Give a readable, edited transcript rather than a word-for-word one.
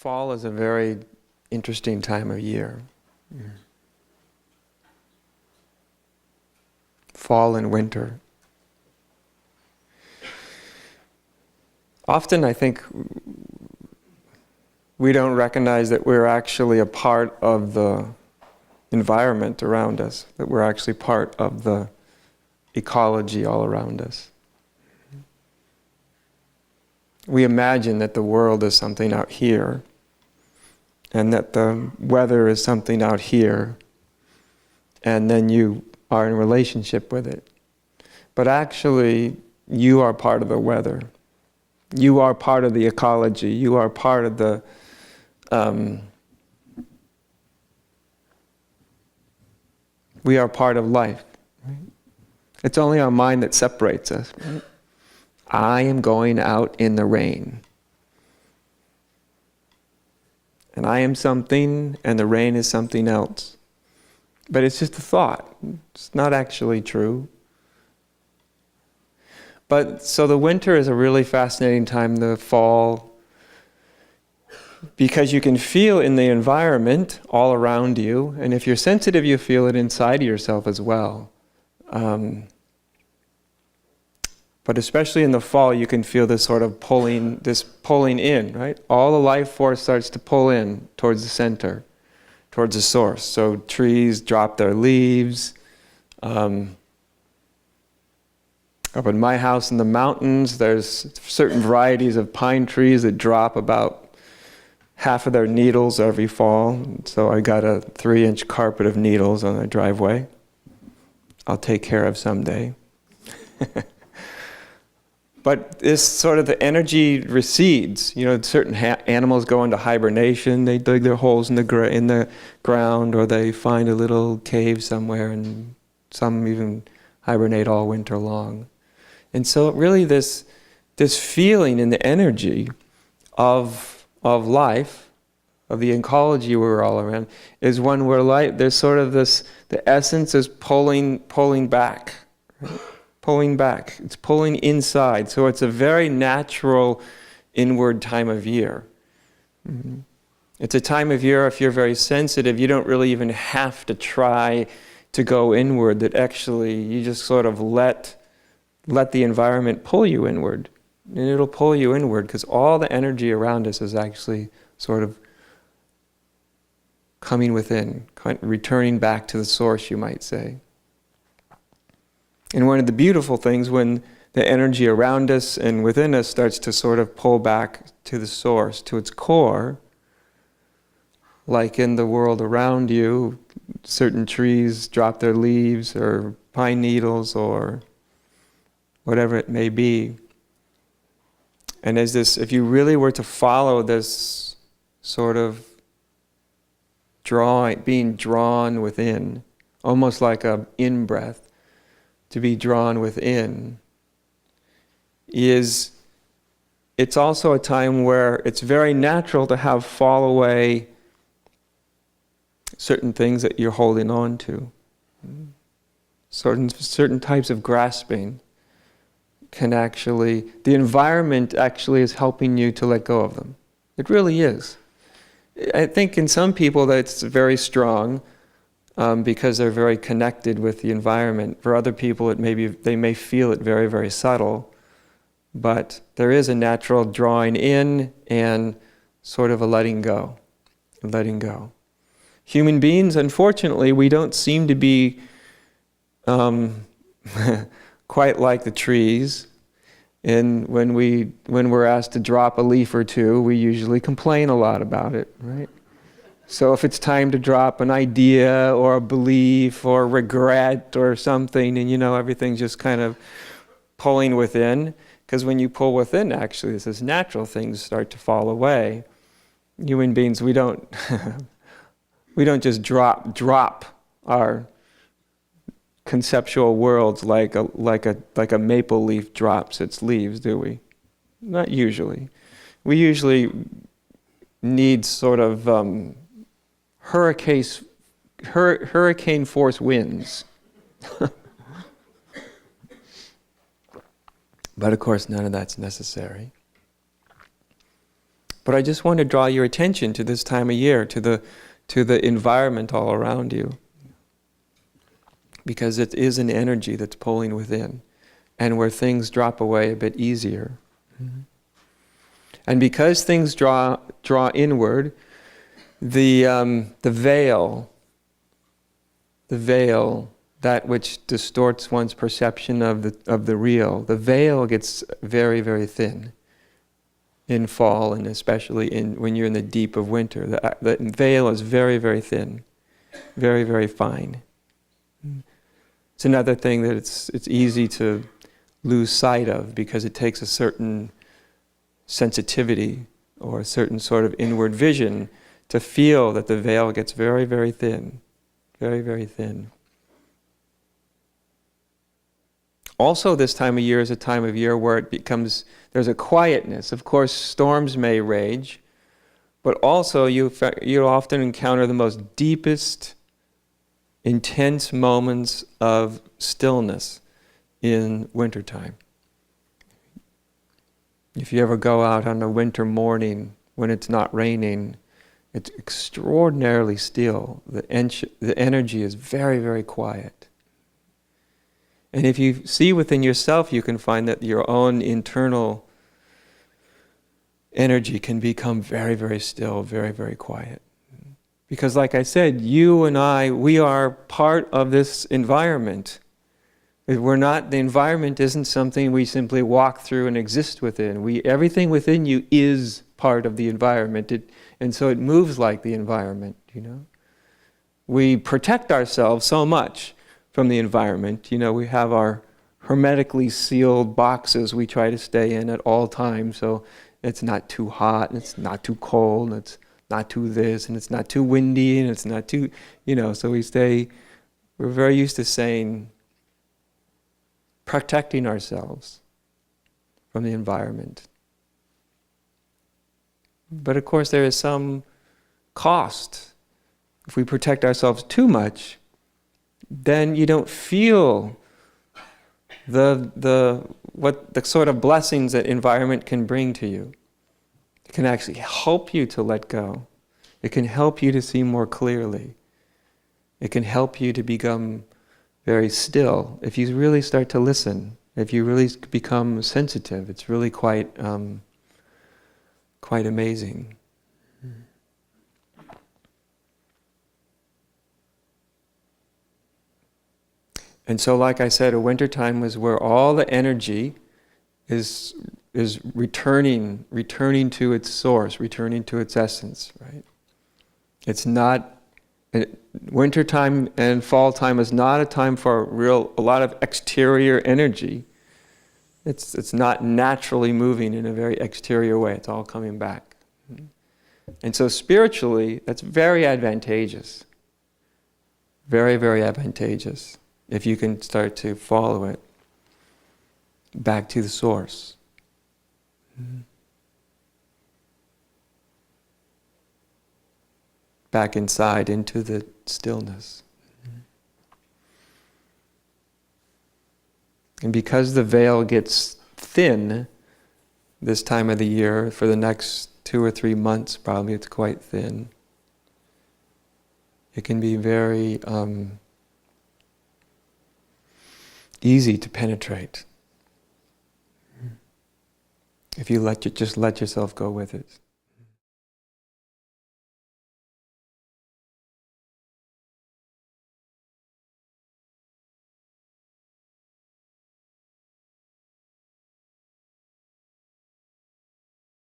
Fall is a very interesting time of year. Fall and winter. Often I think we don't recognize that we're actually a part of the environment around us, that we're actually part of the ecology all around us. We imagine that the world is something out here, and that the weather is something out here, and then you are in relationship with it. But actually, you are part of the weather. You are part of the ecology. You are part of the we are part of life. Right? It's only our mind that separates us. Right? I am going out in the rain. And I am something, and the rain is something else. But it's just a thought. It's not actually true. But so the winter is a really fascinating time, the fall, because you can feel in the environment all around you, and if you're sensitive, you feel it inside of yourself as well. But especially in the fall, you can feel this sort of pulling in, right? All the life force starts to pull in towards the center, towards the source. So trees drop their leaves. Up in my house in the mountains, there's certain varieties of pine trees that drop about half of their needles every fall. So I got a 3-inch carpet of needles on the driveway. I'll take care of someday. But this sort of the energy recedes. You know, certain animals go into hibernation. They dig their holes in the ground, or they find a little cave somewhere, and some even hibernate all winter long. And so really this feeling in the energy of life, of the ecology we're all around, is one where life, there's sort of this, the essence is pulling back. Right? Pulling back. It's pulling inside. So it's a very natural inward time of year. Mm-hmm. It's a time of year, if you're very sensitive, you don't really even have to try to go inward, that actually you just sort of let the environment pull you inward. And it'll pull you inward because all the energy around us is actually sort of coming within, returning back to the source, you might say. And one of the beautiful things when the energy around us and within us starts to sort of pull back to the source, to its core, like in the world around you, certain trees drop their leaves or pine needles or whatever it may be. And as this, if you really were to follow this sort of being drawn within, almost like a in-breath, to be drawn within, it's also a time where it's very natural to have fall away certain things that you're holding on to. Certain types of grasping can actually, the environment actually is helping you to let go of them. It really is. I think in some people that's very strong, because they're very connected with the environment. For other people, they may feel it very, very subtle, but there is a natural drawing in and sort of a letting go. Human beings, unfortunately, we don't seem to be quite like the trees. And when we're asked to drop a leaf or two, we usually complain a lot about it, right? So if it's time to drop an idea or a belief or regret or something, and everything's just kind of pulling within, because when you pull within, actually, this is natural, things start to fall away. Human beings, we don't just drop our conceptual worlds like a maple leaf drops its leaves, do we? Not usually. We usually need sort of hurricane force winds. But of course, none of that's necessary. But I just want to draw your attention to this time of year, to the environment all around you. Because it is an energy that's pulling within, and where things drop away a bit easier. Mm-hmm. And because things draw inward, the veil, that which distorts one's perception of the real, the veil gets very, very thin in fall, and especially when you're in the deep of winter. The veil is very, very thin, very, very fine. It's another thing that it's easy to lose sight of, because it takes a certain sensitivity or a certain sort of inward vision to feel that the veil gets very, very thin, very, very thin. Also, this time of year is a time of year where there's a quietness. Of course, storms may rage, but also you often encounter the most deepest, intense moments of stillness in wintertime. If you ever go out on a winter morning when it's not raining, it's extraordinarily still. The energy is very, very quiet. And if you see within yourself, you can find that your own internal energy can become very, very still, very, very quiet. Because like I said, you and I, we are part of this environment. The environment isn't something we simply walk through and exist within. Everything within you is part of the environment, and so it moves like the environment, We protect ourselves so much from the environment. We have our hermetically sealed boxes we try to stay in at all times, so it's not too hot, and it's not too cold, and it's not too this, and it's not too windy, and it's not too, so we're very used to protecting ourselves from the environment. But of course there is some cost. If we protect ourselves too much, then you don't feel the sort of blessings that environment can bring to you. It can actually help you to let go. It can help you to see more clearly. It can help you to become very still. If you really start to listen, if you really become sensitive, it's really quite amazing. And so, like I said, a wintertime was where all the energy is returning to its source, returning to its essence, right? It's not, wintertime and fall time is not a time for a lot of exterior energy. It's not naturally moving in a very exterior way. It's all coming back. And so spiritually, that's very advantageous. Very, very advantageous. If you can start to follow it back to the source. Back inside into the stillness. And because the veil gets thin this time of the year, for the next 2 or 3 months probably it's quite thin, it can be very easy to penetrate if you just let yourself go with it.